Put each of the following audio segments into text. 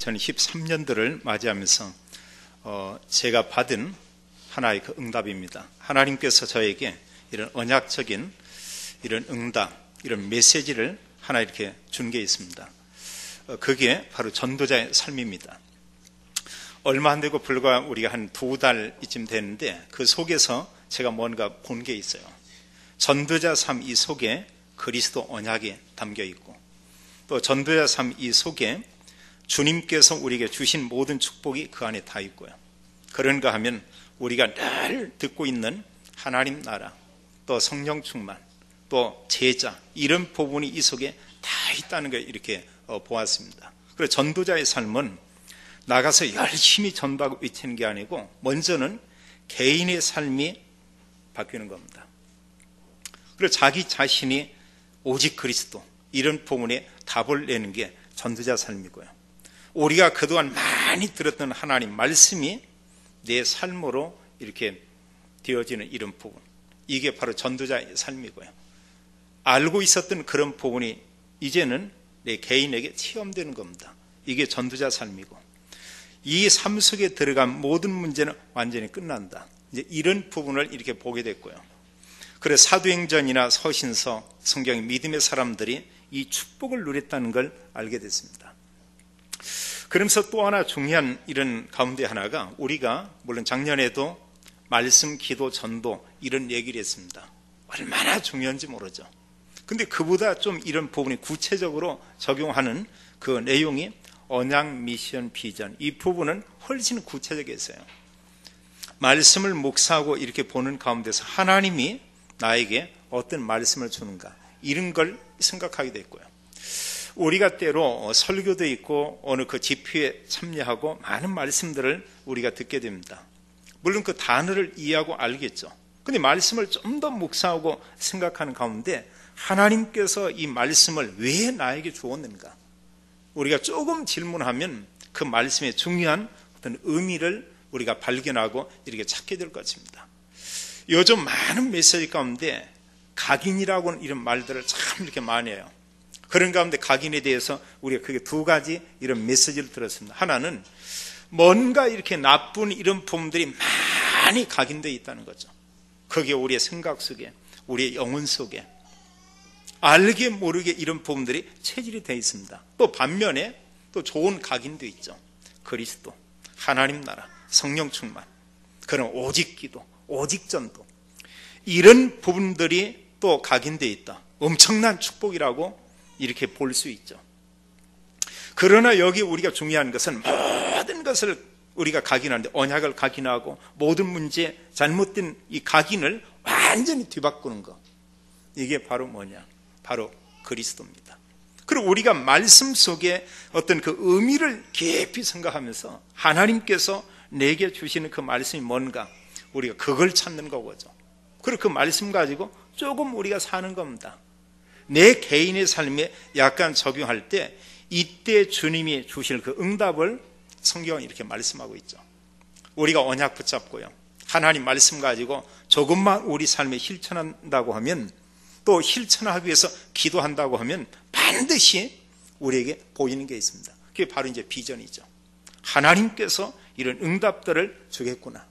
2013년도를 맞이하면서 제가 받은 하나의 그 응답입니다. 하나님께서 저에게 이런 언약적인 이런 응답, 이런 메시지를 하나 이렇게 준 게 있습니다. 그게 바로 전도자의 삶입니다. 얼마 안 되고 불과 우리가 한 2달쯤 됐는데 그 속에서 제가 뭔가 본 게 있어요. 전도자 삶 이 속에 그리스도 언약이 담겨 있고, 또 전도자 삶 이 속에 주님께서 우리에게 주신 모든 축복이 그 안에 다 있고요. 그런가 하면 우리가 늘 듣고 있는 하나님 나라, 또 성령 충만, 또 제자, 이런 부분이 이 속에 다 있다는 걸 이렇게 보았습니다. 그래서 전도자의 삶은 나가서 열심히 전도하고 외치는 게 아니고 먼저는 개인의 삶이 바뀌는 겁니다. 그리고 자기 자신이 오직 그리스도, 이런 부분에 답을 내는 게 전도자 삶이고요. 우리가 그동안 많이 들었던 하나님 말씀이 내 삶으로 이렇게 되어지는 이런 부분, 이게 바로 전도자의 삶이고요. 알고 있었던 그런 부분이 이제는 내 개인에게 체험되는 겁니다. 이게 전도자 삶이고, 이 삶 속에 들어간 모든 문제는 완전히 끝난다. 이제 이런 부분을 이렇게 보게 됐고요. 그래서 사도행전이나 서신서, 성경의 믿음의 사람들이 이 축복을 누렸다는 걸 알게 됐습니다. 그러면서 또 하나 중요한 이런 가운데 하나가, 우리가 물론 작년에도 말씀, 기도, 전도 이런 얘기를 했습니다. 얼마나 중요한지 모르죠. 근데 그보다 좀 이런 부분이 구체적으로 적용하는 그 내용이 언약, 미션, 비전, 이 부분은 훨씬 구체적이었어요. 말씀을 묵상하고 이렇게 보는 가운데서 하나님이 나에게 어떤 말씀을 주는가, 이런 걸 생각하게 됐고요. 우리가 때로 설교도 있고 어느 그 집회에 참여하고 많은 말씀들을 우리가 듣게 됩니다. 물론 그 단어를 이해하고 알겠죠. 근데 말씀을 좀 더 묵상하고 생각하는 가운데 하나님께서 이 말씀을 왜 나에게 주었는가, 우리가 조금 질문하면 그 말씀의 중요한 어떤 의미를 우리가 발견하고 이렇게 찾게 될 것입니다. 요즘 많은 메시지 가운데 각인이라고는 이런 말들을 참 이렇게 많이 해요. 그런 가운데 각인에 대해서 우리가 크게 두 가지 이런 메시지를 들었습니다. 하나는 뭔가 이렇게 나쁜 이런 부분들이 많이 각인되어 있다는 거죠. 그게 우리의 생각 속에, 우리의 영혼 속에 알게 모르게 이런 부분들이 체질이 되어 있습니다. 또 반면에 또 좋은 각인도 있죠. 그리스도, 하나님 나라, 성령 충만, 그런 오직 기도, 오직 전도, 이런 부분들이 또 각인되어 있다. 엄청난 축복이라고 이렇게 볼 수 있죠. 그러나 여기 우리가 중요한 것은 모든 것을 우리가 각인하는데, 언약을 각인하고 모든 문제, 잘못된 이 각인을 완전히 뒤바꾸는 것, 이게 바로 뭐냐? 바로 그리스도입니다. 그리고 우리가 말씀 속에 어떤 그 의미를 깊이 생각하면서 하나님께서 내게 주시는 그 말씀이 뭔가, 우리가 그걸 찾는 거죠. 그리고 그 말씀 가지고 조금 우리가 사는 겁니다. 내 개인의 삶에 약간 적용할 때 이때 주님이 주실 그 응답을 성경은 이렇게 말씀하고 있죠. 우리가 언약 붙잡고요, 하나님 말씀 가지고 조금만 우리 삶에 실천한다고 하면, 또 실천하기 위해서 기도한다고 하면 반드시 우리에게 보이는 게 있습니다. 그게 바로 이제 비전이죠. 하나님께서 이런 응답들을 주겠구나.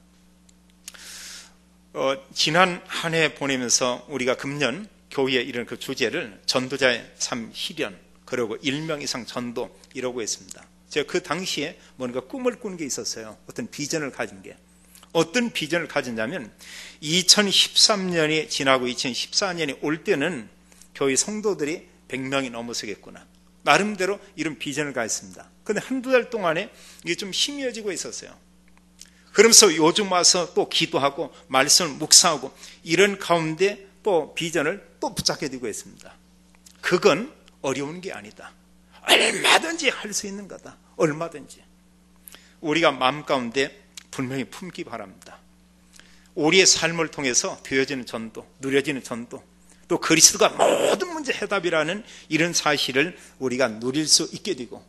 지난 한 해 보내면서 우리가 금년 교회의 이런 그 주제를 전도자의 삶 실현, 그리고 1명 이상 전도, 이러고 했습니다. 제가 그 당시에 뭔가 꿈을 꾼 게 있었어요. 어떤 비전을 가진 게. 어떤 비전을 가졌냐면 2013년이 지나고 2014년이 올 때는 교회 성도들이 100명이 넘어서겠구나, 나름대로 이런 비전을 가졌습니다. 그런데 한두 달 동안에 이게 좀 희미해지고 있었어요. 그러면서 요즘 와서 또 기도하고 말씀을 묵상하고 이런 가운데 또 비전을 또 붙잡게 되고 있습니다. 그건 어려운 게 아니다. 얼마든지 할 수 있는 거다. 얼마든지. 우리가 마음 가운데 분명히 품기 바랍니다. 우리의 삶을 통해서 되어지는 전도, 누려지는 전도, 또 그리스도가 모든 문제 해답이라는 이런 사실을 우리가 누릴 수 있게 되고,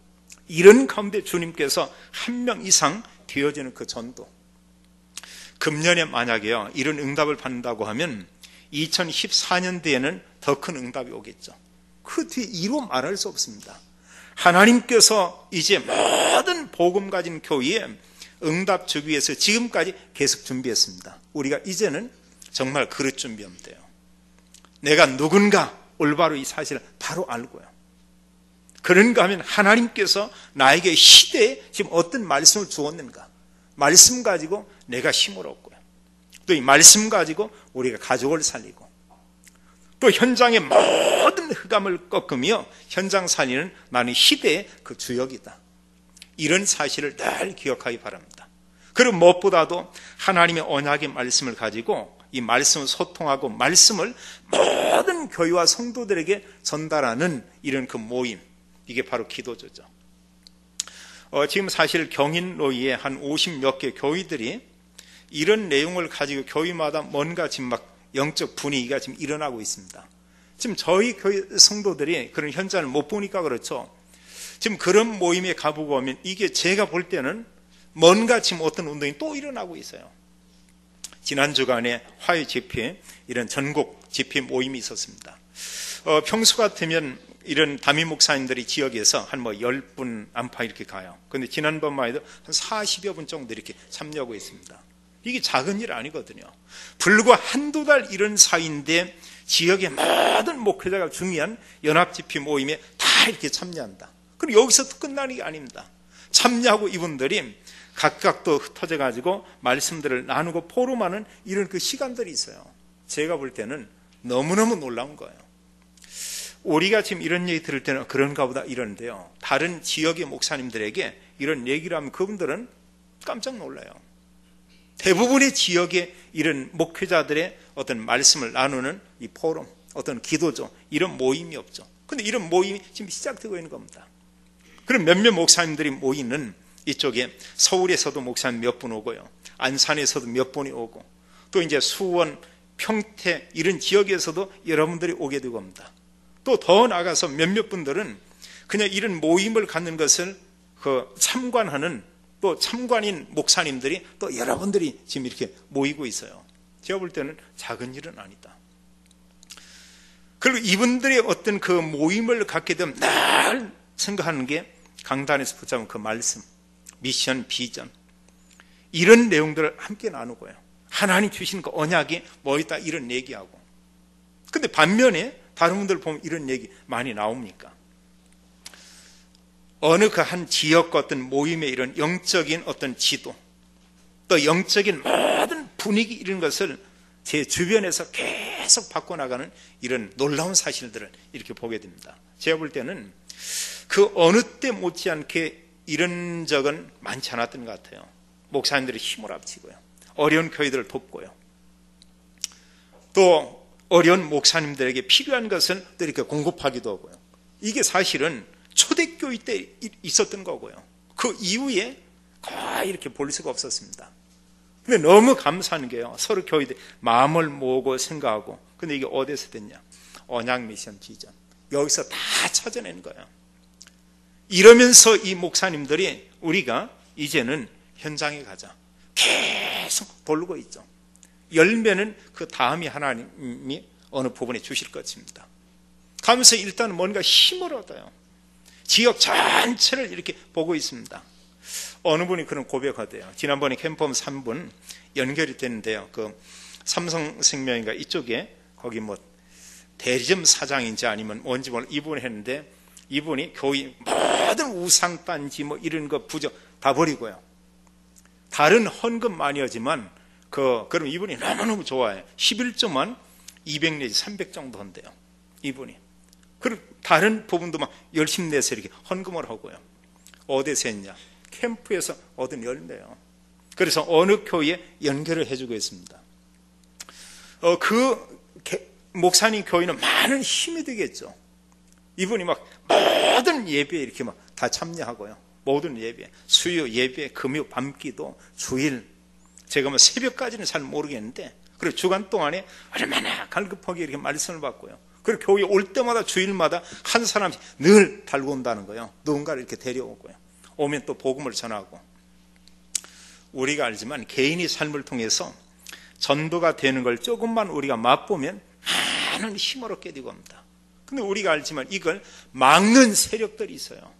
이런 가운데 주님께서 1명 이상 되어지는 그 전도, 금년에 만약에요 이런 응답을 받는다고 하면 2014년도에는 더 큰 응답이 오겠죠. 그 뒤에 이루 말할 수 없습니다. 하나님께서 이제 모든 복음 가진 교회에 응답 주기 위해서 지금까지 계속 준비했습니다. 우리가 이제는 정말 그릇 준비하면 돼요. 내가 누군가 올바로 이 사실을 바로 알고요. 그런가 하면 하나님께서 나에게 시대에 지금 어떤 말씀을 주었는가, 말씀 가지고 내가 힘을 얻고요. 또 이 말씀 가지고 우리가 가족을 살리고, 또 현장의 모든 흑암을 꺾으며 현장 살리는 나는 시대의 그 주역이다. 이런 사실을 늘 기억하기 바랍니다. 그리고 무엇보다도 하나님의 언약의 말씀을 가지고 이 말씀을 소통하고 말씀을 모든 교회와 성도들에게 전달하는 이런 그 모임, 이게 바로 기도조죠. 지금 사실 경인로이에 한 50몇 개 교회들이 이런 내용을 가지고 교회마다 뭔가 지금 막 영적 분위기가 지금 일어나고 있습니다. 지금 저희 교회 성도들이 그런 현장을 못 보니까 그렇죠. 지금 그런 모임에 가보고 오면 이게 제가 볼 때는 뭔가 지금 어떤 운동이 또 일어나고 있어요. 지난 주간에 화요 집회, 이런 전국 집회 모임이 있었습니다. 평소 같으면 이런 담임 목사님들이 지역에서 한 10분 안팎 이렇게 가요. 그런데 지난번만 해도 한 40여 분 정도 이렇게 참여하고 있습니다. 이게 작은 일 아니거든요. 불과 한두 달 이런 사이인데 지역의 모든 목회자가 중요한 연합집회 모임에 다 이렇게 참여한다. 그리고 여기서 또 끝나는 게 아닙니다. 참여하고 이분들이 각각 또 흩어져 가지고 말씀들을 나누고 포럼하는 이런 그 시간들이 있어요. 제가 볼 때는 너무너무 놀라운 거예요. 우리가 지금 이런 얘기 들을 때는 그런가 보다 이러는데요. 다른 지역의 목사님들에게 이런 얘기를 하면 그분들은 깜짝 놀라요. 대부분의 지역의 이런 목회자들의 어떤 말씀을 나누는 이 포럼, 어떤 기도죠. 이런 모임이 없죠. 근데 이런 모임이 지금 시작되고 있는 겁니다. 그럼 몇몇 목사님들이 모이는 이쪽에 서울에서도 목사님 몇 분 오고요. 안산에서도 몇 분이 오고, 또 이제 수원, 평택 이런 지역에서도 여러분들이 오게 되고 합니다. 또 더 나아가서 몇몇 분들은 그냥 이런 모임을 갖는 것을 참관하는 또 참관인 목사님들이 또 여러분들이 지금 이렇게 모이고 있어요. 제가 볼 때는 작은 일은 아니다. 그리고 이분들의 어떤 그 모임을 갖게 되면 늘 생각하는 게 강단에서 붙잡은 그 말씀, 미션, 비전 이런 내용들을 함께 나누고요. 하나님 주신 그 언약이 뭐 있다 이런 얘기하고. 근데 반면에 다른 분들 보면 이런 얘기 많이 나옵니까? 어느 그 한 지역과 어떤 모임의 이런 영적인 어떤 지도, 또 영적인 모든 분위기 이런 것을 제 주변에서 계속 바꿔나가는 이런 놀라운 사실들을 이렇게 보게 됩니다. 제가 볼 때는 그 어느 때 못지않게 이런 적은 많지 않았던 것 같아요. 목사님들이 힘을 합치고요. 어려운 교회들을 돕고요. 또 어려운 목사님들에게 필요한 것을 또 이렇게 공급하기도 하고요. 이게 사실은 초대교회 때 있었던 거고요. 그 이후에 거의 이렇게 볼 수가 없었습니다. 근데 너무 감사한 게요. 서로 교회들 마음을 모으고 생각하고. 근데 이게 어디서 됐냐? 언약 미션 비전. 여기서 다 찾아낸 거예요. 이러면서 이 목사님들이 우리가 이제는 현장에 가자. 계속 돌고 있죠. 열매는 그 다음이 하나님이 어느 부분에 주실 것입니다. 가면서 일단 뭔가 힘을 얻어요. 지역 전체를 이렇게 보고 있습니다. 어느 분이 그런 고백하대요. 지난번에 캠프홈 3분 연결이 됐는데요. 그 삼성생명인가 이쪽에 거기 뭐 대리점 사장인지 아니면 뭔지 몰라 이분이 했는데 이분이 교회 모든 우상 반지 뭐 이런 거 부적 다 버리고요. 다른 헌금 많이 하지만 그럼 이분이 너무너무 좋아해요. 11조만 200 내지 300 정도 한대요. 이분이. 그리고 다른 부분도 막 열심히 내서 이렇게 헌금을 하고요. 어디서 했냐? 캠프에서 얻은 열매요. 그래서 어느 교회에 연결을 해주고 있습니다. 그 목사님 교회는 많은 힘이 되겠죠. 이분이 막 모든 예배에 이렇게 막 다 참여하고요. 모든 예배, 수요 예배, 금요 밤기도, 주일. 제가 뭐 새벽까지는 잘 모르겠는데, 그리고 주간 동안에 얼마나 갈급하게 이렇게 말씀을 받고요. 그리고 교회 올 때마다 주일마다 한 사람씩 늘 달고 온다는 거예요. 누군가를 이렇게 데려오고요. 오면 또 복음을 전하고. 우리가 알지만 개인의 삶을 통해서 전도가 되는 걸 조금만 우리가 맛보면 많은 힘을 얻게 되고 합니다. 근데 우리가 알지만 이걸 막는 세력들이 있어요.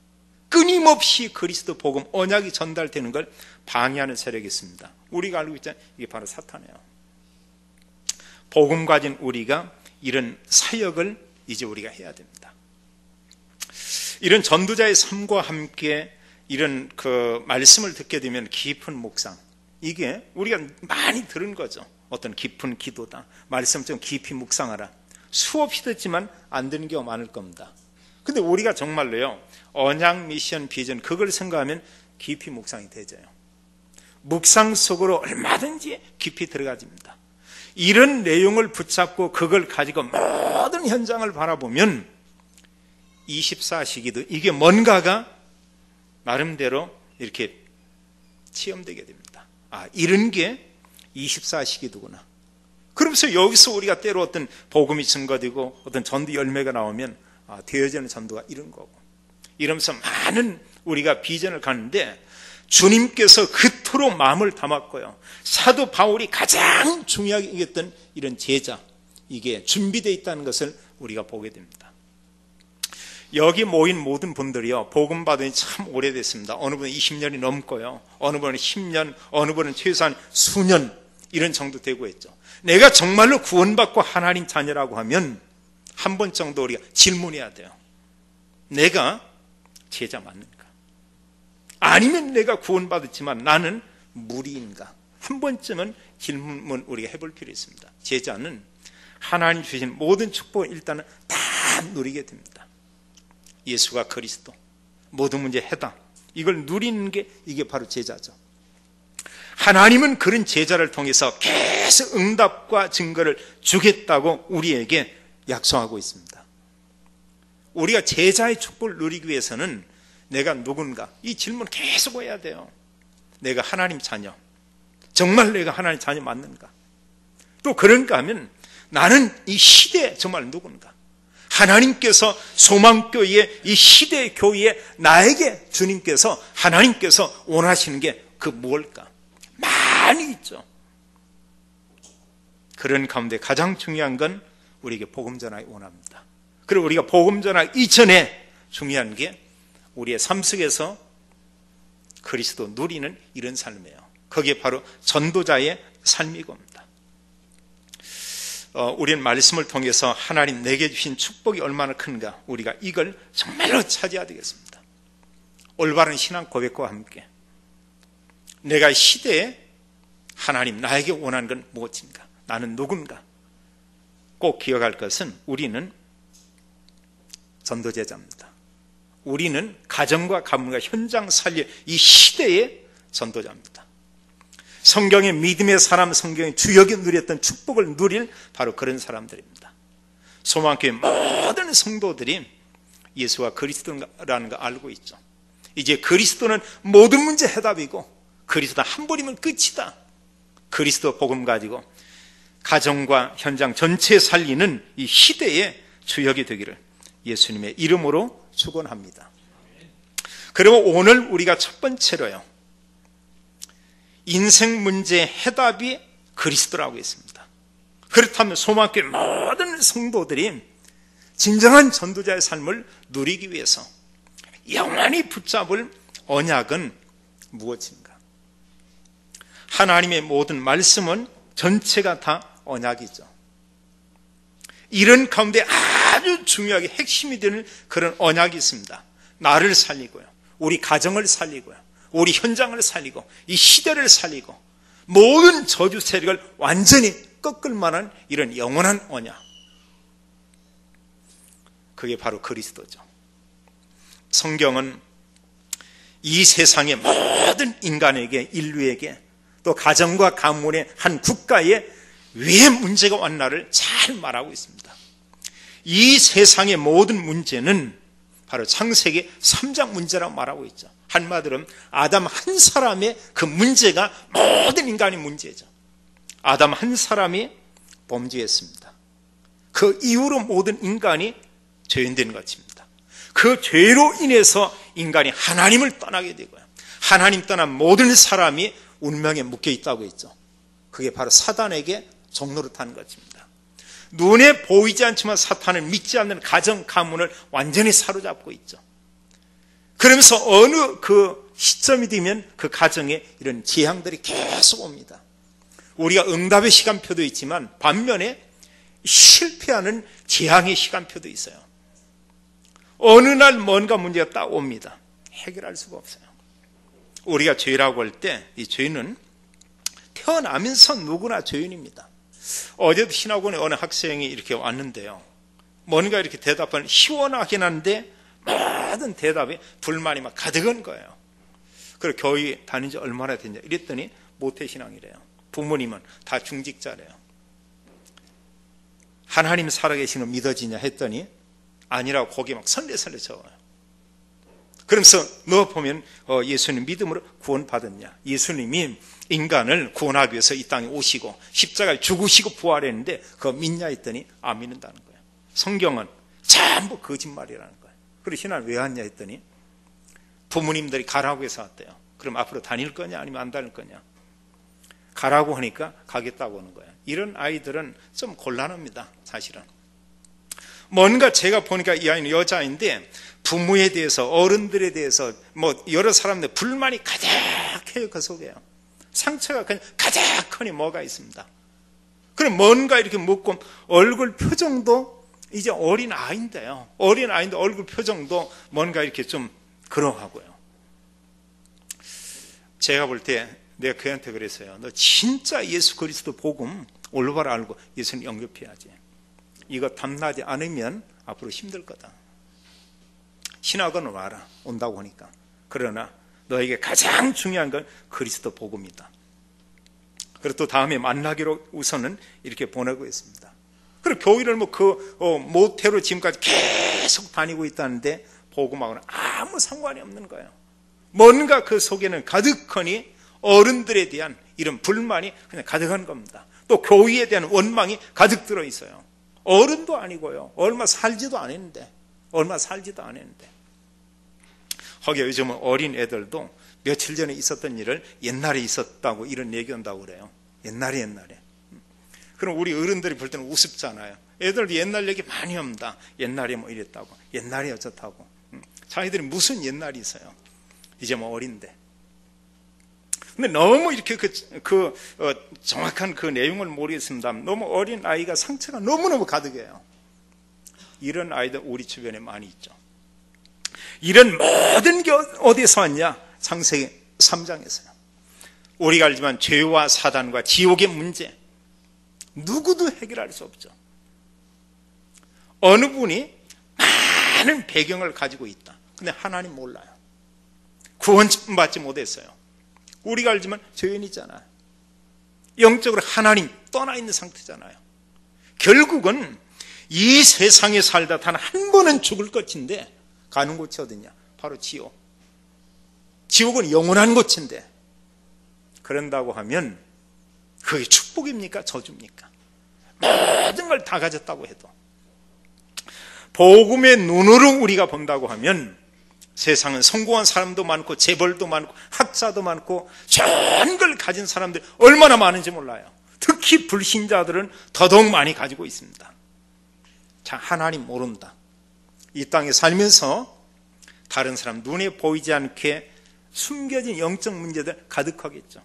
끊임없이 그리스도 복음, 언약이 전달되는 걸 방해하는 세력이 있습니다. 우리가 알고 있잖아요. 이게 바로 사탄이에요. 복음 가진 우리가 이런 사역을 이제 우리가 해야 됩니다. 이런 전도자의 삶과 함께 이런 그 말씀을 듣게 되면 깊은 묵상, 이게 우리가 많이 들은 거죠. 어떤 깊은 기도다, 말씀 좀 깊이 묵상하라. 수없이 듣지만 안 되는 경우가 많을 겁니다. 근데 우리가 정말로요, 언약, 미션, 비전, 그걸 생각하면 깊이 묵상이 되져요. 묵상 속으로 얼마든지 깊이 들어가집니다. 이런 내용을 붙잡고 그걸 가지고 모든 현장을 바라보면 24시기도 이게 뭔가가 나름대로 이렇게 체험되게 됩니다. 아, 이런 게 24시기도구나. 그러면서 여기서 우리가 때로 어떤 복음이 증거되고 어떤 전도 열매가 나오면 되어지는 전도가 이런 거고, 이러면서 많은 우리가 비전을 가는데 주님께서 그토록 마음을 담았고요, 사도 바울이 가장 중요하게 여겼던 이런 제자, 이게 준비되어 있다는 것을 우리가 보게 됩니다. 여기 모인 모든 분들이요, 복음 받은 지 참 오래됐습니다. 어느 분은 20년이 넘고요, 어느 분은 10년, 어느 분은 최소한 수년, 이런 정도 되고 있죠. 내가 정말로 구원받고 하나님 자녀라고 하면 한 번 정도 우리가 질문해야 돼요. 내가 제자 맞는가? 아니면 내가 구원받았지만 나는 무리인가? 한 번쯤은 질문 우리가 해볼 필요 있습니다. 제자는 하나님 주신 모든 축복을 일단은 다 누리게 됩니다. 예수가 그리스도, 모든 문제 해당, 이걸 누리는 게 이게 바로 제자죠. 하나님은 그런 제자를 통해서 계속 응답과 증거를 주겠다고 우리에게 약속하고 있습니다. 우리가 제자의 축복을 누리기 위해서는 내가 누군가, 이 질문 계속 해야 돼요. 내가 하나님 자녀, 정말 내가 하나님 자녀 맞는가? 또 그런가 하면 나는 이 시대에 정말 누군가? 하나님께서 소망교회, 이 시대의 교회에 나에게 주님께서, 하나님께서 원하시는 게 그 무엇일까? 많이 있죠. 그런 가운데 가장 중요한 건 우리에게 복음 전하기 원합니다. 그리고 우리가 복음 전하기 이전에 중요한 게 우리의 삶 속에서 그리스도 누리는 이런 삶이에요. 그게 바로 전도자의 삶이 겁니다. 우리는 말씀을 통해서 하나님 내게 주신 축복이 얼마나 큰가, 우리가 이걸 정말로 차지해야 되겠습니다. 올바른 신앙 고백과 함께 내가 시대에 하나님 나에게 원하는 건 무엇인가, 나는 누군가. 꼭 기억할 것은 우리는 전도제자입니다. 우리는 가정과 가문과 현장 살릴 이 시대의 전도자입니다. 성경의 믿음의 사람, 성경의 주역이 누렸던 축복을 누릴 바로 그런 사람들입니다. 소망교회 모든 성도들이 예수가 그리스도라는 거 알고 있죠. 이제 그리스도는 모든 문제 해답이고 그리스도 한 분이면 끝이다. 그리스도 복음 가지고 가정과 현장 전체에 살리는 이 시대의 주역이 되기를 예수님의 이름으로 축원합니다. 그리고 오늘 우리가 첫 번째로요, 인생 문제의 해답이 그리스도라고 했습니다. 그렇다면 소망교회 모든 성도들이 진정한 전도자의 삶을 누리기 위해서 영원히 붙잡을 언약은 무엇인가? 하나님의 모든 말씀은 전체가 다 언약이죠. 이런 가운데 아주 중요하게 핵심이 되는 그런 언약이 있습니다. 나를 살리고요, 우리 가정을 살리고요, 우리 현장을 살리고 이 시대를 살리고 모든 저주 세력을 완전히 꺾을 만한 이런 영원한 언약, 그게 바로 그리스도죠. 성경은 이 세상의 모든 인간에게, 인류에게, 또 가정과 가문의 한 국가에 왜 문제가 왔나를 잘 말하고 있습니다. 이 세상의 모든 문제는 바로 창세기 3장 문제라고 말하고 있죠. 한마디로 아담 한 사람의 그 문제가 모든 인간의 문제죠. 아담 한 사람이 범죄했습니다. 그 이후로 모든 인간이 죄인된 것입니다. 그 죄로 인해서 인간이 하나님을 떠나게 되고요, 하나님 떠난 모든 사람이 운명에 묶여 있다고 했죠. 그게 바로 사단에게 종노릇하는 것입니다. 눈에 보이지 않지만 사탄을 믿지 않는 가정, 가문을 완전히 사로잡고 있죠. 그러면서 어느 그 시점이 되면 그 가정에 이런 재앙들이 계속 옵니다. 우리가 응답의 시간표도 있지만 반면에 실패하는 재앙의 시간표도 있어요. 어느 날 뭔가 문제가 딱 옵니다. 해결할 수가 없어요. 우리가 죄라고 할 때 이 죄는 태어나면서 누구나 죄인입니다. 어제도 신학원에 어느 학생이 이렇게 왔는데요. 뭔가 이렇게 대답하는 시원하긴 한데 모든 대답에 불만이 막 가득한 거예요. 그리고 교회 다닌 지 얼마나 됐냐 이랬더니 모태신앙이래요. 부모님은 다 중직자래요. 하나님 살아계신 거 믿어지냐 했더니 아니라고 거기 막 설레설레 적어요. 그러면서 너 보면 예수님 믿음으로 구원받았냐. 예수님이 인간을 구원하기 위해서 이 땅에 오시고 십자가에 죽으시고 부활했는데 그거 믿냐 했더니 안 믿는다는 거예요. 성경은 전부 거짓말이라는 거예요. 그리고 신앙을 왜 왔냐 했더니 부모님들이 가라고 해서 왔대요. 그럼 앞으로 다닐 거냐 아니면 안 다닐 거냐. 가라고 하니까 가겠다고 하는 거예요. 이런 아이들은 좀 곤란합니다. 사실은. 뭔가 제가 보니까 이 아이는 여자인데 부모에 대해서 어른들에 대해서 뭐 여러 사람들 불만이 가득해요. 그 속에요. 상처가 그냥 가득하니 뭐가 있습니다. 그럼 뭔가 이렇게 묻고 얼굴 표정도 이제 어린 아이인데요. 어린 아이인데 얼굴 표정도 뭔가 이렇게 좀 그러하고요. 제가 볼 때 내가 그한테 그랬어요. 너 진짜 예수 그리스도 복음 올바로 알고 예수님 영접해야지. 이거 탐나지 않으면 앞으로 힘들 거다. 신학원은 와라. 온다고 하니까. 그러나 너에게 가장 중요한 건 그리스도 복음이다. 그리고 또 다음에 만나기로 우선은 이렇게 보내고 있습니다. 그리고 교회를 모태로 지금까지 계속 다니고 있다는데 복음하고는 아무 상관이 없는 거예요. 뭔가 그 속에는 가득하니 어른들에 대한 이런 불만이 그냥 가득한 겁니다. 또 교회에 대한 원망이 가득 들어 있어요. 어른도 아니고요. 얼마 살지도 않았는데. 거기에 요즘은 어린 애들도 며칠 전에 있었던 일을 옛날에 있었다고 이런 얘기한다고 그래요. 옛날에. 그럼 우리 어른들이 볼 때는 우습잖아요. 애들도 옛날 얘기 많이 합니다. 옛날에 뭐 이랬다고. 옛날에 어쩌다고. 자기들이 무슨 옛날이 있어요. 이제 뭐 어린데. 근데 너무 이렇게 정확한 그 내용을 모르겠습니다. 너무 어린 아이가 상처가 너무너무 가득해요. 이런 아이들 우리 주변에 많이 있죠. 이런 모든 게 어디서 왔냐? 창세기 3장에서요. 우리가 알지만 죄와 사단과 지옥의 문제 누구도 해결할 수 없죠. 어느 분이 많은 배경을 가지고 있다. 근데 하나님 몰라요. 구원받지 못했어요. 우리가 알지만 죄인이잖아요. 영적으로 하나님 떠나 있는 상태잖아요. 결국은 이 세상에 살다 단 한 번은 죽을 것인데 가는 곳이 어디냐? 바로 지옥. 지옥은 영원한 곳인데 그런다고 하면 그게 축복입니까? 저주입니까? 모든 걸 다 가졌다고 해도 복음의 눈으로 우리가 본다고 하면 세상은 성공한 사람도 많고 재벌도 많고 학자도 많고 좋은 걸 가진 사람들이 얼마나 많은지 몰라요. 특히 불신자들은 더더욱 많이 가지고 있습니다. 자, 하나님 모른다. 이 땅에 살면서 다른 사람 눈에 보이지 않게 숨겨진 영적 문제들 가득하겠죠.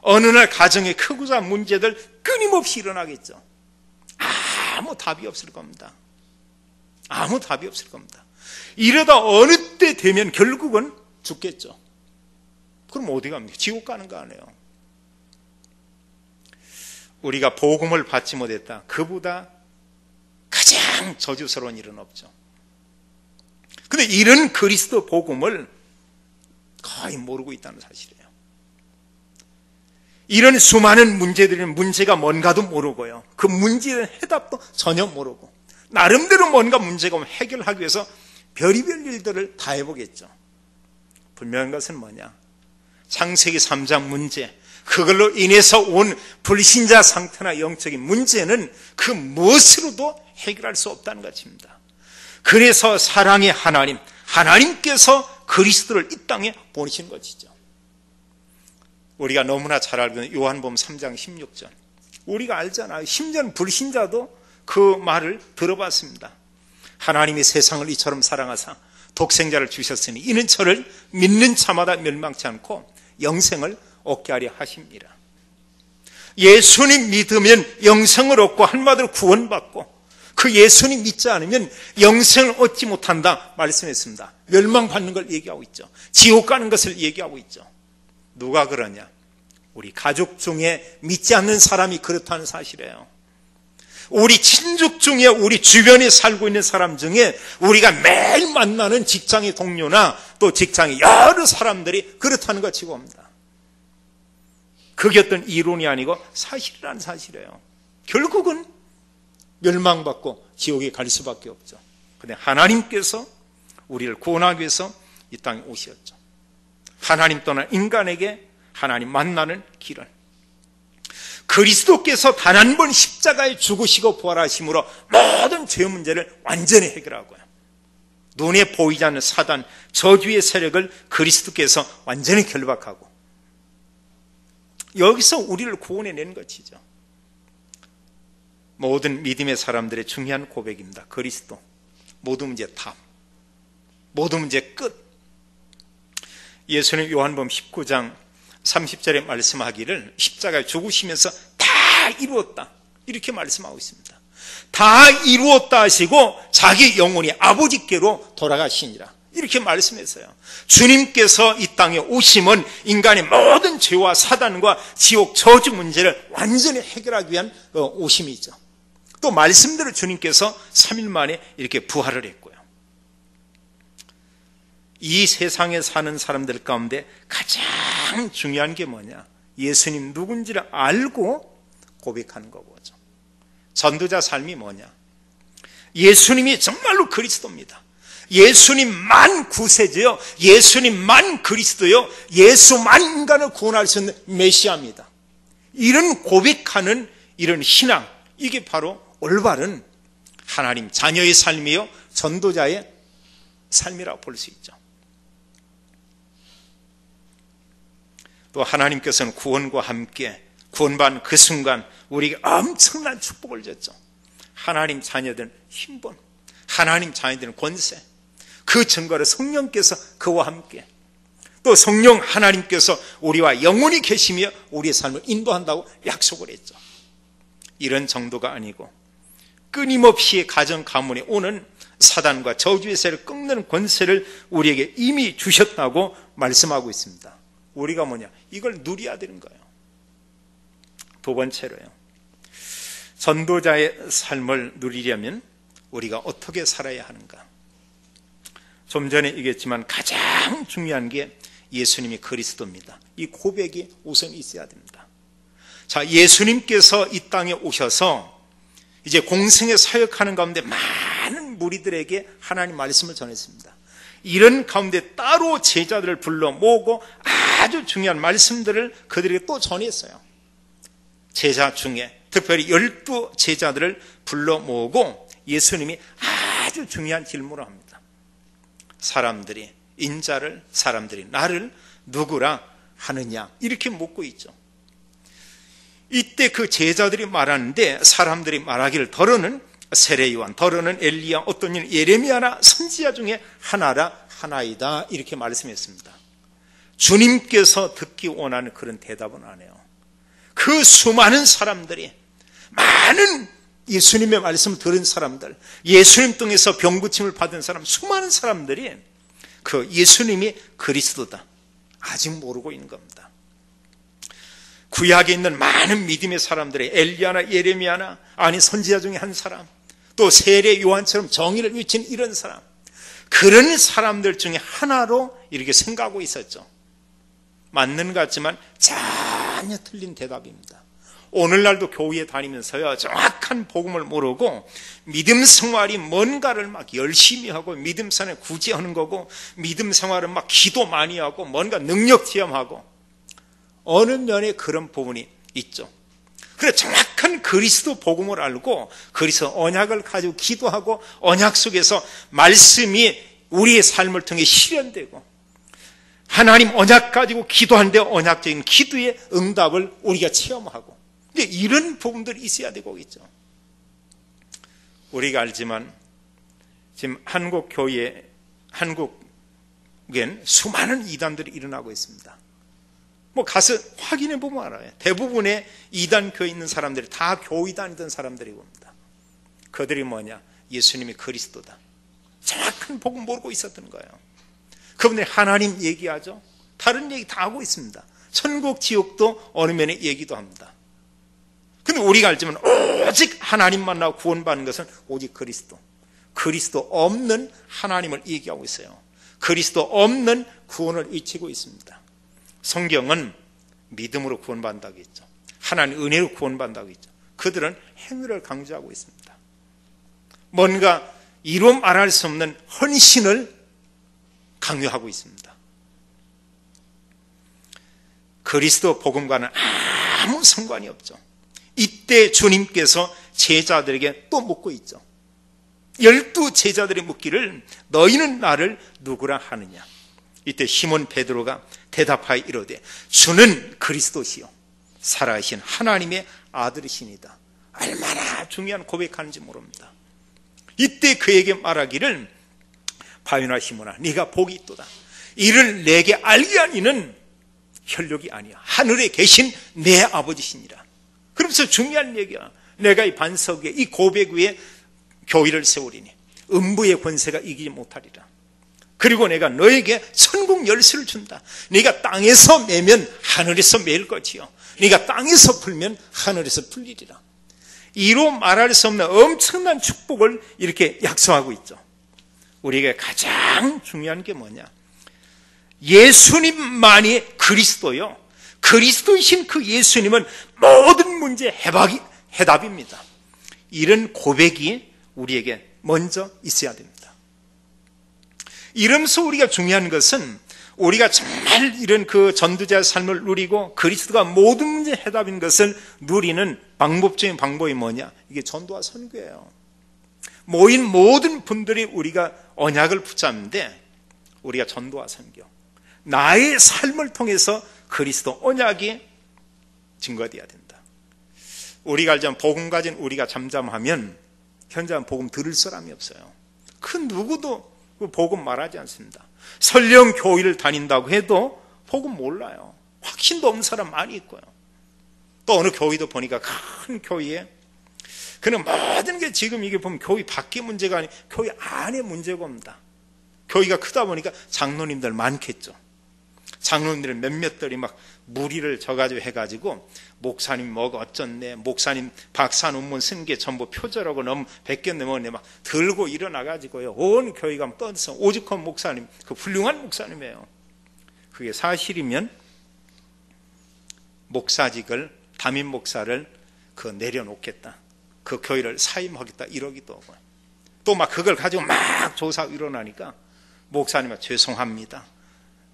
어느 날 가정에 크고 작은 문제들 끊임없이 일어나겠죠. 아무 답이 없을 겁니다. 이러다 어느 때 되면 결국은 죽겠죠. 그럼 어디 갑니까? 지옥 가는 거 아니에요. 우리가 복음을 받지 못했다. 그보다 가장 저주스러운 일은 없죠. 근데 이런 그리스도 복음을 거의 모르고 있다는 사실이에요. 이런 수많은 문제들은 문제가 뭔가도 모르고요. 그 문제의 해답도 전혀 모르고 나름대로 뭔가 문제가 오면 해결하기 위해서 별의별 일들을 다 해보겠죠. 분명한 것은 뭐냐? 창세기 3장 문제, 그걸로 인해서 온 불신자 상태나 영적인 문제는 그 무엇으로도 해결할 수 없다는 것입니다. 그래서 사랑의 하나님께서 그리스도를 이 땅에 보내신 것이죠. 우리가 너무나 잘 알고 있는 요한복음 3장 16절. 우리가 알잖아요. 심지어는 불신자도 그 말을 들어봤습니다. 하나님이 세상을 이처럼 사랑하사 독생자를 주셨으니 이는 저를 믿는 자마다 멸망치 않고 영생을 얻게 하려 하십니다. 예수님 믿으면 영생을 얻고 한마디로 구원받고, 그 예수님 믿지 않으면 영생을 얻지 못한다 말씀했습니다. 멸망받는 걸 얘기하고 있죠. 지옥 가는 것을 얘기하고 있죠. 누가 그러냐? 우리 가족 중에 믿지 않는 사람이 그렇다는 사실이에요. 우리 친족 중에, 우리 주변에 살고 있는 사람 중에 우리가 매일 만나는 직장의 동료나 또 직장의 여러 사람들이 그렇다는 것 치고합니다. 그게 어떤 이론이 아니고 사실이란 사실이에요. 결국은 멸망받고 지옥에 갈 수밖에 없죠. 그런데 하나님께서 우리를 구원하기 위해서 이 땅에 오셨죠. 하나님 또는 인간에게 하나님 만나는 길을, 그리스도께서 단 한 번 십자가에 죽으시고 부활하심으로 모든 죄 문제를 완전히 해결하고요, 눈에 보이지 않는 사단, 저주의 세력을 그리스도께서 완전히 결박하고, 여기서 우리를 구원해내는 것이죠. 모든 믿음의 사람들의 중요한 고백입니다. 그리스도, 모든 문제 답, 모든 문제 끝. 예수님 요한복음 19장 30절에 말씀하기를 십자가에 죽으시면서 다 이루었다 이렇게 말씀하고 있습니다. 다 이루었다 하시고 자기 영혼이 아버지께로 돌아가시니라 이렇게 말씀했어요. 주님께서 이 땅에 오심은 인간의 모든 죄와 사단과 지옥 저주 문제를 완전히 해결하기 위한 오심이죠. 또 말씀대로 주님께서 3일 만에 이렇게 부활을 했고요. 이 세상에 사는 사람들 가운데 가장 중요한 게 뭐냐? 예수님 누군지를 알고 고백하는 거죠. 전도자 삶이 뭐냐? 예수님이 정말로 그리스도입니다. 예수님만 구세주요, 예수님만 그리스도요, 예수만 인간을 구원할 수 있는 메시아입니다. 이런 고백하는 이런 신앙, 이게 바로 올바른 하나님 자녀의 삶이요, 전도자의 삶이라고 볼 수 있죠. 또 하나님께서는 구원과 함께 구원받은 그 순간 우리에게 엄청난 축복을 줬죠. 하나님 자녀들은 힘본, 하나님 자녀들은 권세, 그 증거를 성령께서 그와 함께, 또 성령 하나님께서 우리와 영원히 계시며 우리의 삶을 인도한다고 약속을 했죠. 이런 정도가 아니고 끊임없이 가정 가문에 오는 사단과 저주의 세를 꺾는 권세를 우리에게 이미 주셨다고 말씀하고 있습니다. 우리가 뭐냐? 이걸 누려야 되는 거예요. 두 번째로요, 전도자의 삶을 누리려면 우리가 어떻게 살아야 하는가? 좀 전에 얘기했지만 가장 중요한 게 예수님이 그리스도입니다. 이 고백이 우선 있어야 됩니다. 자, 예수님께서 이 땅에 오셔서 이제 공생에 사역하는 가운데 많은 무리들에게 하나님 말씀을 전했습니다. 이런 가운데 따로 제자들을 불러 모으고 아주 중요한 말씀들을 그들에게 또 전했어요. 제자 중에 특별히 12 제자들을 불러 모으고 예수님이 아주 중요한 질문을 합니다. 사람들이 나를 누구라 하느냐 이렇게 묻고 있죠. 이때 그 제자들이 말하는데 사람들이 말하기를 더러는 세례요한, 더러는 엘리야, 어떤 이는 예레미야나 선지자 중에 하나이다 이렇게 말씀했습니다. 주님께서 듣기 원하는 그런 대답은 안 해요. 그 수많은 사람들이, 많은 예수님의 말씀을 들은 사람들, 예수님 통해서 병고침을 받은 사람, 수많은 사람들이 그 예수님이 그리스도다 아직 모르고 있는 겁니다. 구약에 있는 많은 믿음의 사람들이 엘리야나 예레미야나 아니 선지자 중에 한 사람, 또 세례 요한처럼 정의를 외친 이런 사람, 그런 사람들 중에 하나로 이렇게 생각하고 있었죠. 맞는 것 같지만 전혀 틀린 대답입니다. 오늘날도 교회에 다니면서요, 정확한 복음을 모르고 믿음 생활이 뭔가를 막 열심히 하고 믿음 생활에 구제하는 거고 믿음 생활은 막 기도 많이 하고 뭔가 능력 체험하고 어느 면에 그런 부분이 있죠. 그래, 정확한 그리스도 복음을 알고 그리스도 언약을 가지고 기도하고 언약 속에서 말씀이 우리의 삶을 통해 실현되고 하나님 언약 가지고 기도하는데 언약적인 기도의 응답을 우리가 체험하고, 이런 부분들이 있어야 되고 있죠. 우리가 알지만 지금 한국 교회에 한국엔 수많은 이단들이 일어나고 있습니다. 가서 확인해 보면 알아요. 대부분의 이단 교회에 있는 사람들이 다 교회 다니던 사람들이 옵니다. 그들이 뭐냐? 예수님이 그리스도다. 정확한 복음 모르고 있었던 거예요. 그분들이 하나님 얘기하죠. 다른 얘기 다 하고 있습니다. 천국 지옥도 어느 면에 얘기도 합니다. 근데 우리가 알지만 오직 하나님 만나고 구원받는 것은 오직 그리스도 없는 하나님을 얘기하고 있어요. 그리스도 없는 구원을 외치고 있습니다. 성경은 믿음으로 구원받는다고 했죠. 하나님 은혜로 구원받는다고 했죠. 그들은 행위를 강조하고 있습니다. 뭔가 이루 말할 수 없는 헌신을 강요하고 있습니다. 그리스도 복음과는 아무 상관이 없죠. 이때 주님께서 제자들에게 또 묻고 있죠. 12 제자들이 묻기를 너희는 나를 누구라 하느냐. 이때 시몬 베드로가 대답하여 이르되 주는 그리스도시요 살아계신 하나님의 아들이시니다. 얼마나 중요한 고백하는지 모릅니다. 이때 그에게 말하기를 바요나 시몬아 네가 복이 있도다. 이를 내게 알게 하니는 혈육이 아니야 하늘에 계신 내 아버지시니라. 그러면서 중요한 얘기야. 내가 이 반석 위에 이 고백 위에 교회를 세우리니 음부의 권세가 이기지 못하리라. 그리고 내가 너에게 천국 열쇠를 준다. 네가 땅에서 매면 하늘에서 매일 것이요 네가 땅에서 풀면 하늘에서 풀리리라. 이로 말할 수 없는 엄청난 축복을 이렇게 약속하고 있죠. 우리에게 가장 중요한 게 뭐냐? 예수님만이 그리스도요. 그리스도이신 그 예수님은 모든 문제의 해답입니다. 이런 고백이 우리에게 먼저 있어야 됩니다. 이러면서 우리가 중요한 것은 우리가 정말 이런 그 전도자의 삶을 누리고 그리스도가 모든 문제의 해답인 것을 누리는 방법적인 방법이 뭐냐? 이게 전도와 선교예요. 모인 모든 분들이 우리가 언약을 붙잡는데 우리가 전도와 선교, 나의 삶을 통해서 그리스도 언약이 증거되어야 된다. 우리가 알자면 복음 가진 우리가 잠잠하면 현장 복음 들을 사람이 없어요. 그 누구도 그 복음 말하지 않습니다. 설령 교회를 다닌다고 해도 복음 몰라요. 확신도 없는 사람 많이 있고요. 또 어느 교회도 보니까 큰 교회에 그는 모든 게 지금 이게 보면 교회 밖의 문제가 아니고 교회 안의 문제가 옵니다. 교회가 크다 보니까 장로님들 많겠죠. 장로님들 몇몇들이 막 무리를 져가지고 해가지고 목사님 뭐가 어쩌네, 목사님 박사 논문 쓴 게 전부 표절하고 너무 100개 넘었네 막 들고 일어나가지고요 온 교회가 떠서 오직헌 목사님, 그 훌륭한 목사님이에요. 그게 사실이면 목사직을 담임 목사를 그 내려놓겠다, 그 교회를 사임하겠다 이러기도 하고, 또 막 그걸 가지고 막 조사 일어나니까 목사님은 죄송합니다,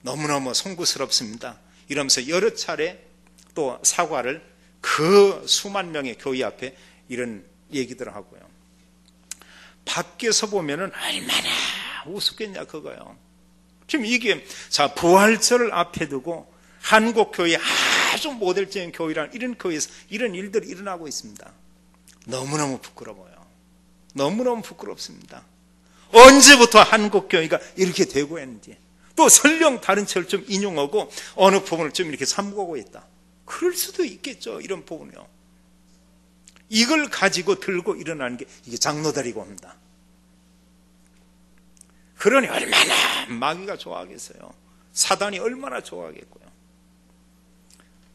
너무너무 송구스럽습니다 이러면서 여러 차례 또 사과를 그 수만 명의 교회 앞에 이런 얘기들을 하고요. 밖에서 보면은 얼마나 우습겠냐 그거요. 지금 이게 자 부활절을 앞에 두고 한국 교회 아주 모델적인 교회라는 이런 교회에서 이런 일들이 일어나고 있습니다. 너무너무 부끄러워요. 너무너무 부끄럽습니다. 언제부터 한국 교회가 이렇게 되고 있는지, 또 설령 다른 책을 좀 인용하고 어느 부분을 좀 이렇게 삼고하고 있다. 그럴 수도 있겠죠. 이런 부분이요. 이걸 가지고 들고 일어나는 게 이게 장로들이고 합니다. 그러니 얼마나 마귀가 좋아하겠어요. 사단이 얼마나 좋아하겠고요.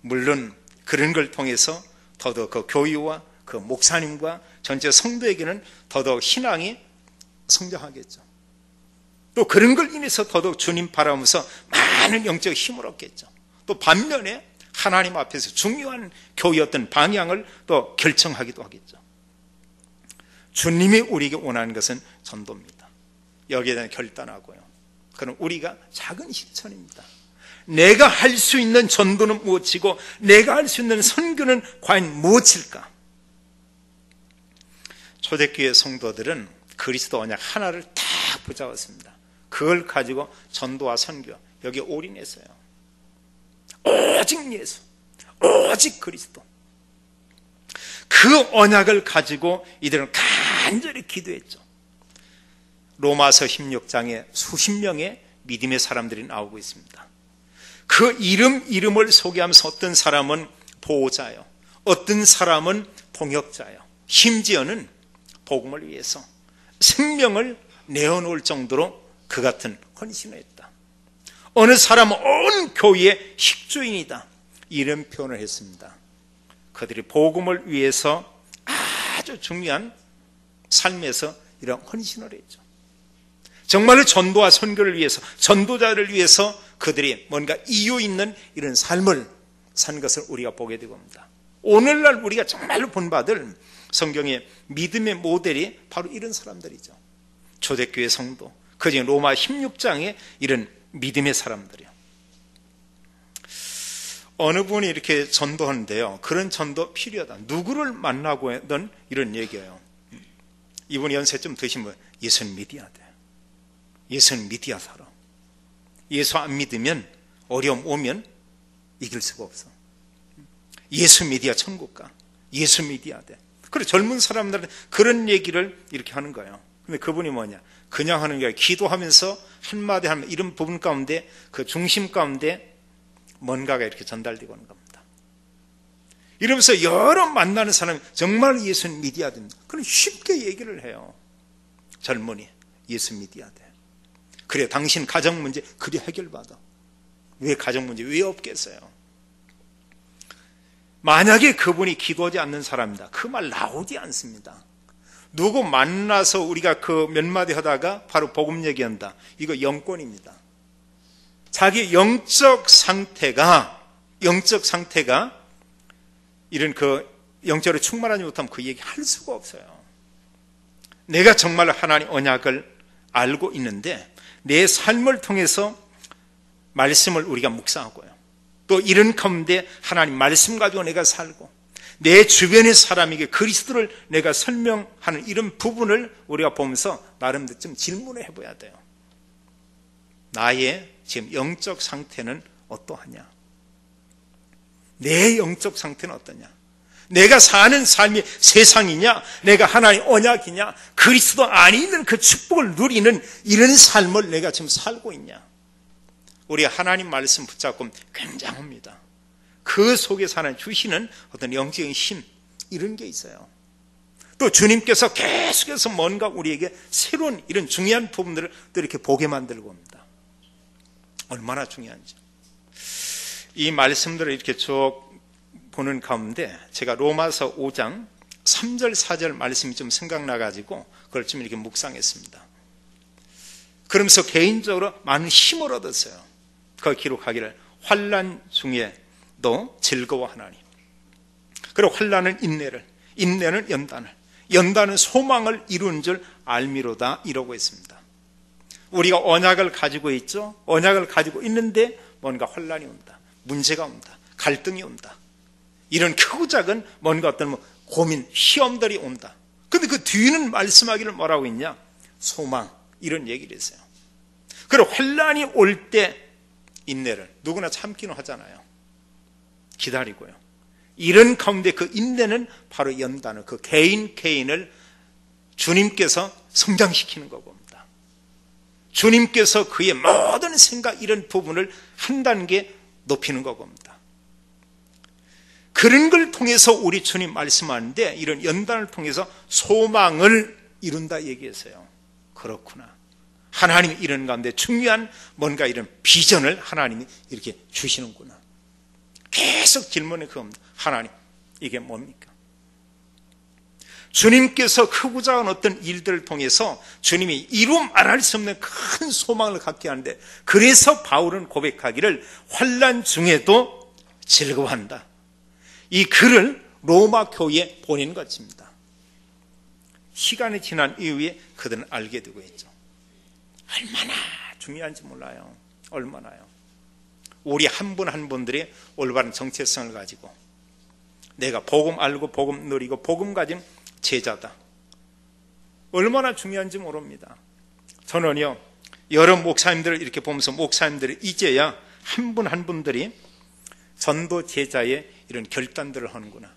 물론 그런 걸 통해서 더더욱 그 교회와 그 목사님과 전체 성도에게는 더더욱 신앙이 성장하겠죠. 또 그런 걸 인해서 더더욱 주님 바라보면서 많은 영적 힘을 얻겠죠. 또 반면에 하나님 앞에서 중요한 교회의 어떤 방향을 또 결정하기도 하겠죠. 주님이 우리에게 원하는 것은 전도입니다. 여기에 대한 결단하고요. 그럼 우리가 작은 실천입니다. 내가 할 수 있는 전도는 무엇이고 내가 할 수 있는 선교는 과연 무엇일까? 초대교회 성도들은 그리스도 언약 하나를 딱 붙잡았습니다. 그걸 가지고 전도와 선교 여기에 올인했어요. 오직 예수, 오직 그리스도. 그 언약을 가지고 이들은 간절히 기도했죠. 로마서 16장에 수십 명의 믿음의 사람들이 나오고 있습니다. 그 이름을 소개하면서 어떤 사람은 보호자요, 어떤 사람은 동역자요, 심지어는 복음을 위해서 생명을 내어놓을 정도로 그 같은 헌신을 했다. 어느 사람은 온 교회의 식주인이다, 이런 표현을 했습니다. 그들이 복음을 위해서 아주 중요한 삶에서 이런 헌신을 했죠. 정말로 전도와 선교를 위해서, 전도자를 위해서 그들이 뭔가 이유 있는 이런 삶을 산 것을 우리가 보게 되고 합니다. 오늘날 우리가 정말로 본받을 성경의 믿음의 모델이 바로 이런 사람들이죠. 초대교회 성도, 그중에 로마 16장에 이런 믿음의 사람들이요. 어느 분이 이렇게 전도하는데요, 그런 전도 필요하다, 누구를 만나고 하든 이런 얘기예요. 이분이 연세 좀 드신 분, 예수는 믿어야 돼. 예수는 믿어야 살아. 예수 안 믿으면, 어려움 오면 이길 수가 없어. 예수 믿어야 천국 가. 예수 믿어야 돼. 그래, 젊은 사람들은 그런 얘기를 이렇게 하는 거예요. 근데 그분이 뭐냐, 그냥 하는 게 아니라 기도하면서 한마디 하면 이런 부분 가운데, 그 중심 가운데 뭔가가 이렇게 전달되고 하는 겁니다. 이러면서 여러 만나는 사람이 정말 예수는 믿어야 됩니다. 그럼 쉽게 얘기를 해요. 젊은이, 예수 믿어야 돼. 그래, 당신 가정 문제 그리 해결받아. 왜 가정 문제 왜 없겠어요? 만약에 그분이 기도하지 않는 사람이다, 그 말 나오지 않습니다. 누구 만나서 우리가 그 몇 마디 하다가 바로 복음 얘기한다, 이거 영권입니다. 자기 영적 상태가 이런 그 영적으로 충만하지 못하면 그 얘기 할 수가 없어요. 내가 정말 하나님 언약을 알고 있는데 내 삶을 통해서 말씀을 우리가 묵상하고요, 또 이런 가운데 하나님 말씀 가지고 내가 살고 내 주변의 사람에게 그리스도를 내가 설명하는 이런 부분을 우리가 보면서 나름대로 좀 질문을 해봐야 돼요. 나의 지금 영적 상태는 어떠하냐? 내 영적 상태는 어떠냐? 내가 사는 삶이 세상이냐? 내가 하나님 언약이냐? 그리스도 안에 있는 그 축복을 누리는 이런 삶을 내가 지금 살고 있냐? 우리가 하나님 말씀 붙잡고 굉장합니다. 그 속에서 하나님 주시는 어떤 영적인 힘, 이런 게 있어요. 또 주님께서 계속해서 뭔가 우리에게 새로운 이런 중요한 부분들을 또 이렇게 보게 만들고 옵니다. 얼마나 중요한지. 이 말씀들을 이렇게 쭉 보는 가운데 제가 로마서 5장 3절 4절 말씀이 좀 생각나가지고 그걸 좀 이렇게 묵상했습니다. 그러면서 개인적으로 많은 힘을 얻었어요. 그 기록하기를 환난 중에도 즐거워하나니, 그리고 환난은 인내를, 인내는 연단을, 연단은 소망을 이루는 줄 알미로다, 이러고 있습니다. 우리가 언약을 가지고 있죠. 언약을 가지고 있는데 뭔가 환난이 온다, 문제가 온다, 갈등이 온다, 이런 크고 작은 뭔가 어떤 고민, 시험들이 온다. 근데 그 뒤는 말씀하기를 뭐라고 했냐? 소망, 이런 얘기를 했어요. 그리고 환난이 올 때 인내를, 누구나 참기는 하잖아요. 기다리고요. 이런 가운데 그 인내는 바로 연단을, 그 개인을 주님께서 성장시키는 겁니다. 주님께서 그의 모든 생각, 이런 부분을 한 단계 높이는 겁니다. 그런 걸 통해서 우리 주님 말씀하는데, 이런 연단을 통해서 소망을 이룬다 얘기했어요. 그렇구나. 하나님이 이런 가운데 중요한 뭔가 이런 비전을 하나님이 이렇게 주시는구나. 계속 질문이 그겁니다. 하나님, 이게 뭡니까? 주님께서 크고 작은 어떤 일들을 통해서 주님이 이루 말할 수 없는 큰 소망을 갖게 하는데, 그래서 바울은 고백하기를 환난 중에도 즐거워한다. 이 글을 로마 교회에 보낸 것입니다. 시간이 지난 이후에 그들은 알게 되고 있죠. 얼마나 중요한지 몰라요. 얼마나요. 우리 한 분 한 분들이 올바른 정체성을 가지고 내가 복음 알고 복음 누리고 복음 가진 제자다, 얼마나 중요한지 모릅니다. 저는요, 여러 목사님들을 이렇게 보면서 목사님들이 이제야 한 분 한 분들이 전도 제자의 이런 결단들을 하는구나.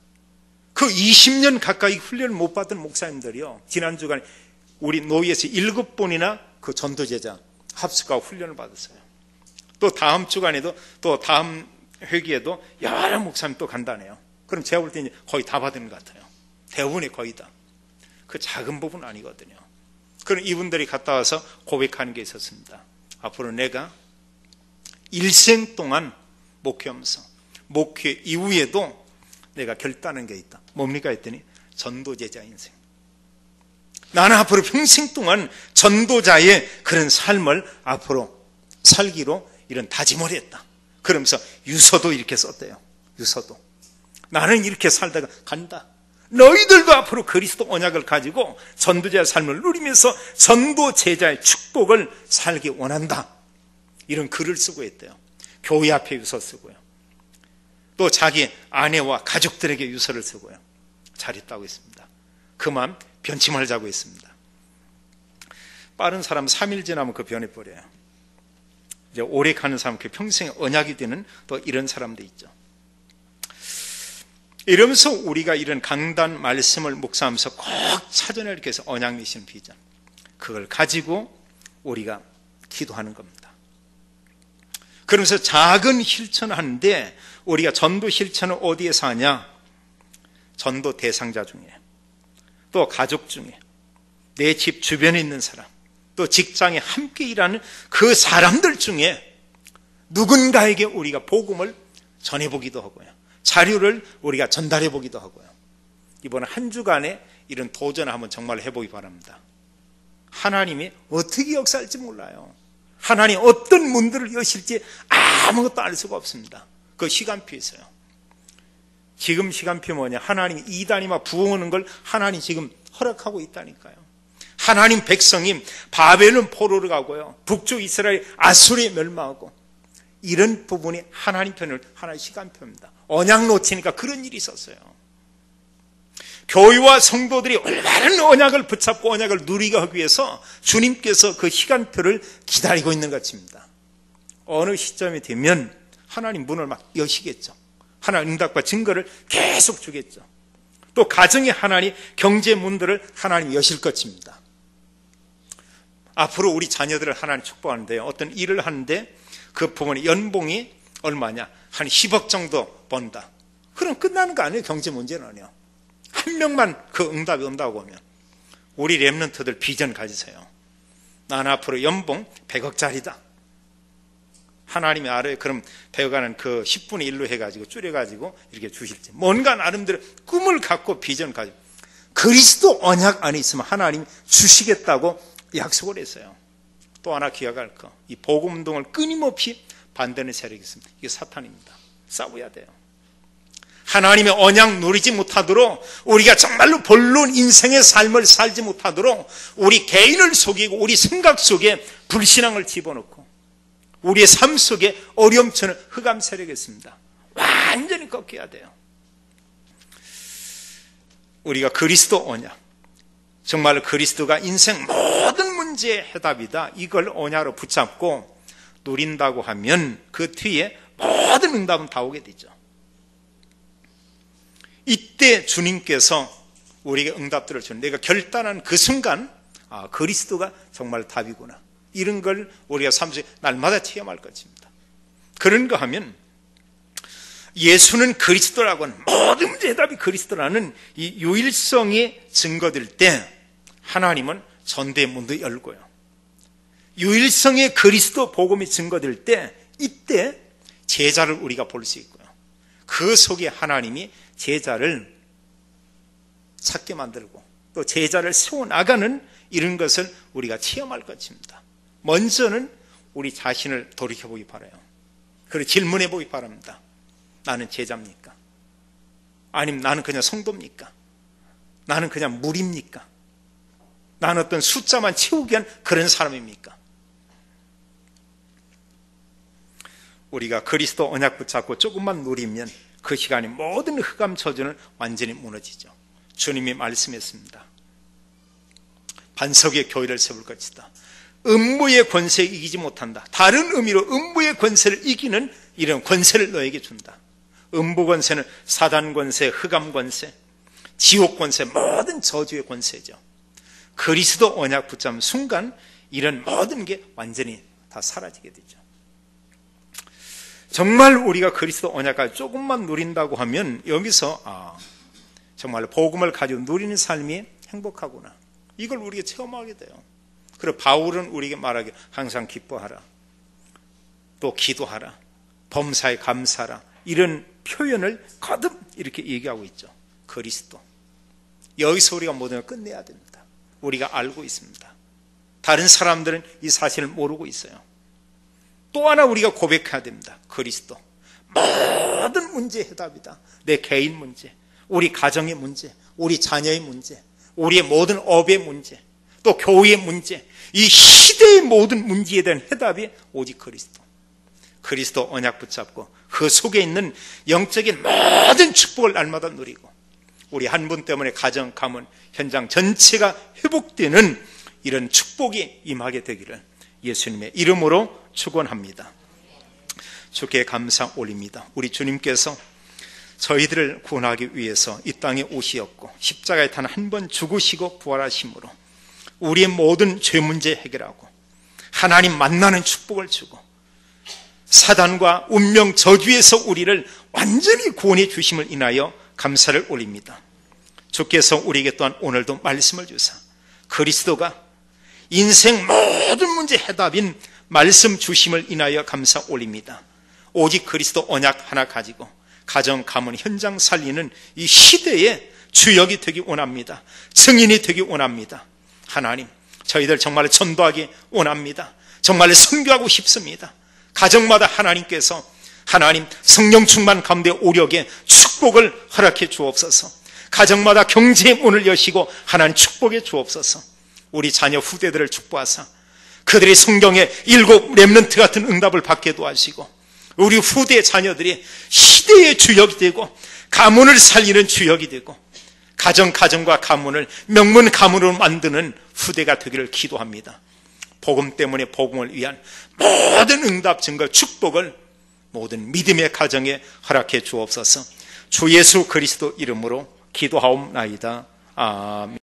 그 20년 가까이 훈련을 못 받은 목사님들이요, 지난 주간에 우리 노예에서 7분이나 그 전도제자 합숙하고 훈련을 받았어요. 또 다음 주간에도 또 다음 회기에도 여러 목사님 또 간다네요. 그럼 제가 볼 때 거의 다 받은 것 같아요. 대부분의 거의 다. 그 작은 부분 아니거든요. 그럼 이분들이 갔다 와서 고백하는 게 있었습니다. 앞으로 내가 일생 동안 목회하면서 목회 이후에도 내가 결단한 게 있다. 뭡니까 했더니 전도제자 인생. 나는 앞으로 평생 동안 전도자의 그런 삶을 앞으로 살기로 이런 다짐을 했다. 그러면서 유서도 이렇게 썼대요. 유서도. 나는 이렇게 살다가 간다. 너희들도 앞으로 그리스도 언약을 가지고 전도자의 삶을 누리면서 전도제자의 축복을 살기 원한다. 이런 글을 쓰고 있대요. 교회 앞에 유서 쓰고요. 또 자기 아내와 가족들에게 유서를 쓰고요. 잘했다고 했습니다. 그 마음 변치 말자고 했습니다. 빠른 사람 3일 지나면 그 변해버려요. 이제 오래 가는 사람 그 평생 언약이 되는 또 이런 사람도 있죠. 이러면서 우리가 이런 강단 말씀을 묵상하면서 꼭 찾아내기 위해서 언약 미션 비전, 그걸 가지고 우리가 기도하는 겁니다. 그러면서 작은 실천을 하는데 우리가 전도 실천을 어디에서 하냐? 전도 대상자 중에, 또 가족 중에, 내 집 주변에 있는 사람, 또 직장에 함께 일하는 그 사람들 중에 누군가에게 우리가 복음을 전해보기도 하고요. 자료를 우리가 전달해보기도 하고요. 이번 한 주간에 이런 도전을 한번 정말 해보기 바랍니다. 하나님이 어떻게 역사할지 몰라요. 하나님 어떤 문들을 여실지 아무것도 알 수가 없습니다. 그 시간표 있어요. 지금 시간표 뭐냐? 하나님이 이단이마 부흥하는 걸 하나님 지금 허락하고 있다니까요. 하나님 백성이 바벨론 포로를 가고요. 북쪽 이스라엘 아수르에 멸망하고, 이런 부분이 하나님 편을 하나의 시간표입니다. 언약 놓치니까 그런 일이 있었어요. 교회와 성도들이 올바른 언약을 붙잡고 언약을 누리게 하기 위해서 주님께서 그 시간표를 기다리고 있는 것입니다. 어느 시점이 되면 하나님 문을 막 여시겠죠. 하나님 응답과 증거를 계속 주겠죠. 또 가정의 하나님 경제 문들을 하나님 여실 것입니다. 앞으로 우리 자녀들을 하나님 축복하는데요, 어떤 일을 하는데 그 부분의 연봉이 얼마냐? 한 10억 정도 번다. 그럼 끝나는 거 아니에요? 경제 문제는 아니에요. 한 명만 그 응답이 온다고 보면. 우리 렘넌트들 비전 가지세요. 나는 앞으로 연봉 100억짜리다. 하나님이 알아요. 그럼 100억은 그 10분의 1로 해가지고 줄여가지고 이렇게 주실지. 뭔가 나름대로 꿈을 갖고 비전 가지고. 그리스도 언약 안에 있으면 하나님이 주시겠다고 약속을 했어요. 또 하나 기억할 거. 이 복음운동을 끊임없이 반대하는 세력이 있습니다. 이게 사탄입니다. 싸워야 돼요. 하나님의 언약 누리지 못하도록, 우리가 정말로 본론 인생의 삶을 살지 못하도록 우리 개인을 속이고 우리 생각 속에 불신앙을 집어넣고 우리의 삶 속에 어려움처럼 흑암 세력이 있습니다. 완전히 꺾여야 돼요. 우리가 그리스도 언약, 정말 그리스도가 인생 모든 문제의 해답이다, 이걸 언약으로 붙잡고 누린다고 하면 그 뒤에 모든 응답은 다 오게 되죠. 이때 주님께서 우리에게 응답들을 주는, 내가 결단한 그 순간, 아, 그리스도가 정말 답이구나, 이런 걸 우리가 삶 속에 날마다 체험할 것입니다. 그런가 하면 예수는 그리스도라고 하는, 모든 문제의 답이 그리스도라는 이 유일성이 증거될 때 하나님은 전대의 문도 열고요. 유일성의 그리스도 복음이 증거될 때, 이때 제자를 우리가 볼 수 있고요. 그 속에 하나님이 제자를 찾게 만들고 또 제자를 세워나가는 이런 것을 우리가 체험할 것입니다. 먼저는 우리 자신을 돌이켜보기 바라요. 그리고 질문해보기 바랍니다. 나는 제자입니까? 아니면 나는 그냥 성도입니까? 나는 그냥 무리입니까? 나는 어떤 숫자만 채우기 위한 그런 사람입니까? 우리가 그리스도 언약 붙잡고 조금만 누리면 그 시간에 모든 흑암 처지는 완전히 무너지죠. 주님이 말씀했습니다. 반석의 교회를 세울 것이다. 음부의 권세에 이기지 못한다. 다른 의미로 음부의 권세를 이기는 이런 권세를 너에게 준다. 음부 권세는 사단 권세, 흑암 권세, 지옥 권세, 모든 저주의 권세죠. 그리스도 언약 붙잡는 순간 이런 모든 게 완전히 다 사라지게 되죠. 정말 우리가 그리스도 언약을 조금만 누린다고 하면 여기서 정말 복음을 가지고 누리는 삶이 행복하구나, 이걸 우리가 체험하게 돼요. 그리고 바울은 우리에게 말하기를 항상 기뻐하라, 또 기도하라, 범사에 감사하라, 이런 표현을 거듭 이렇게 얘기하고 있죠. 그리스도, 여기서 우리가 모든 걸 끝내야 됩니다. 우리가 알고 있습니다. 다른 사람들은 이 사실을 모르고 있어요. 또 하나 우리가 고백해야 됩니다. 그리스도, 모든 문제의 해답이다. 내 개인 문제, 우리 가정의 문제, 우리 자녀의 문제, 우리의 모든 업의 문제, 또 교회의 문제, 이 시대의 모든 문제에 대한 해답이 오직 그리스도. 그리스도 언약 붙잡고 그 속에 있는 영적인 모든 축복을 날마다 누리고, 우리 한 분 때문에 가정, 가문, 현장 전체가 회복되는 이런 축복이 임하게 되기를 예수님의 이름으로 축원합니다. 주께 감사 올립니다. 우리 주님께서 저희들을 구원하기 위해서 이 땅에 오시었고 십자가에 탄 한 번 죽으시고 부활하심으로 우리의 모든 죄 문제 해결하고 하나님 만나는 축복을 주고 사단과 운명 저주에서 우리를 완전히 구원해 주심을 인하여 감사를 올립니다. 주께서 우리에게 또한 오늘도 말씀을 주사 그리스도가 인생 모든 문제 해답인 말씀 주심을 인하여 감사 올립니다. 오직 그리스도 언약 하나 가지고 가정, 가문, 현장 살리는 이 시대의 주역이 되기 원합니다. 증인이 되기 원합니다. 하나님, 저희들 정말 전도하기 원합니다. 정말 선교하고 싶습니다. 가정마다 하나님께서 하나님 성령 충만 가운데 오력의 축복을 허락해 주옵소서. 가정마다 경제의 문을 여시고 하나님 축복해 주옵소서. 우리 자녀 후대들을 축복하사 그들이 성경의 7 렘넌트 같은 응답을 받게 도와주시고 우리 후대 자녀들이 시대의 주역이 되고 가문을 살리는 주역이 되고 가정과 가문을 명문 가문으로 만드는 후대가 되기를 기도합니다. 복음 때문에 복음을 위한 모든 응답, 증거, 축복을 모든 믿음의 가정에 허락해 주옵소서. 주 예수 그리스도 이름으로 기도하옵나이다. 아멘.